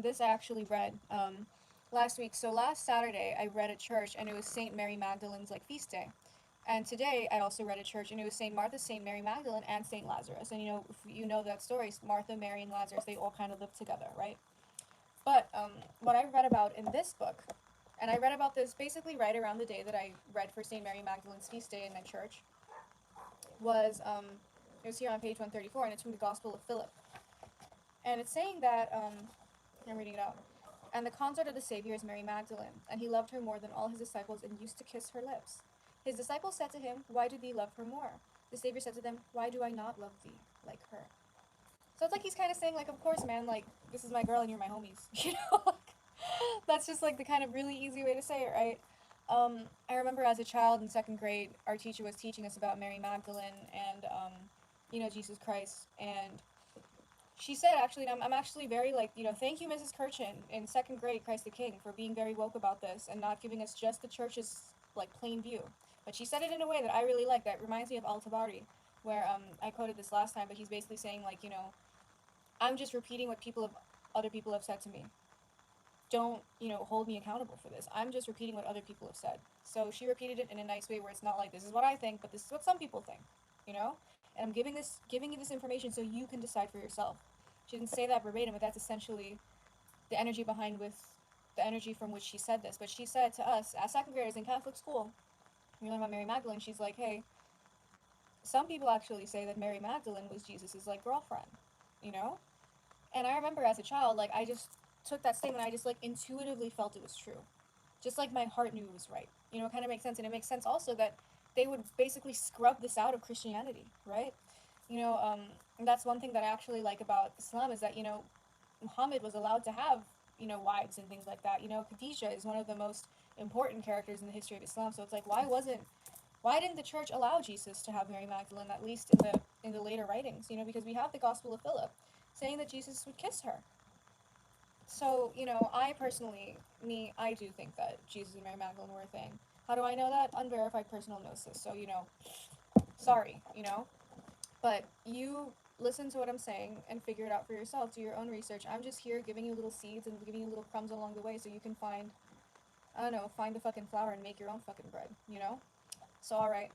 and this I actually read last week. So last Saturday I read at church, and it was Saint Mary Magdalene's like feast day. And today I also read at church, and it was Saint Martha, Saint Mary Magdalene, and Saint Lazarus. And if you know that story, Martha, Mary, and Lazarus, they all kind of lived together, right? But what I read about in this book, and I read about this basically right around the day that I read for Saint Mary Magdalene's feast day in my church, was it was here on page 134, and it's from the Gospel of Philip. And it's saying that, I'm reading it out. And the consort of the Savior is Mary Magdalene, and he loved her more than all his disciples and used to kiss her lips. His disciples said to him, "Why do thee love her more?" The Savior said to them, "Why do I not love thee like her?" So it's like he's kind of saying, like, of course, man, like, this is my girl and you're my homies. That's just like the kind of really easy way to say it, right? I remember as a child in second grade, our teacher was teaching us about Mary Magdalene and, Jesus Christ. And she said, actually, and I'm actually very, like, thank you, Mrs. Kirchin, in second grade, Christ the King, for being very woke about this and not giving us just the church's, like, plain view. But she said it in a way that I really like. That reminds me of Al-Tabari, where I quoted this last time, but he's basically saying, like, I'm just repeating what other people have said to me. Don't, hold me accountable for this. I'm just repeating what other people have said. So she repeated it in a nice way where it's not like, this is what I think, but this is what some people think, you know? And I'm giving you this information so you can decide for yourself. She didn't say that verbatim, but that's essentially the energy the energy from which she said this. But she said to us, as second graders in Catholic school, we learn about Mary Magdalene, she's like, hey, some people actually say that Mary Magdalene was Jesus's, like, girlfriend, you know? And I remember as a child, like, I just took that statement, I just, like, intuitively felt it was true. Just like my heart knew it was right. It kind of makes sense. And it makes sense also that they would basically scrub this out of Christianity, right? And that's one thing that I actually like about Islam is that, Muhammad was allowed to have, wives and things like that. Khadijah is one of the most important characters in the history of Islam. So it's like, why didn't the church allow Jesus to have Mary Magdalene, at least in the later writings? Because we have the Gospel of Philip saying that Jesus would kiss her. So, I personally, I do think that Jesus and Mary Magdalene were a thing. How do I know that? Unverified personal gnosis. So, sorry, But you listen to what I'm saying and figure it out for yourself. Do your own research. I'm just here giving you little seeds and giving you little crumbs along the way so you can find, I don't know, find the fucking flour and make your own fucking bread, So, alright.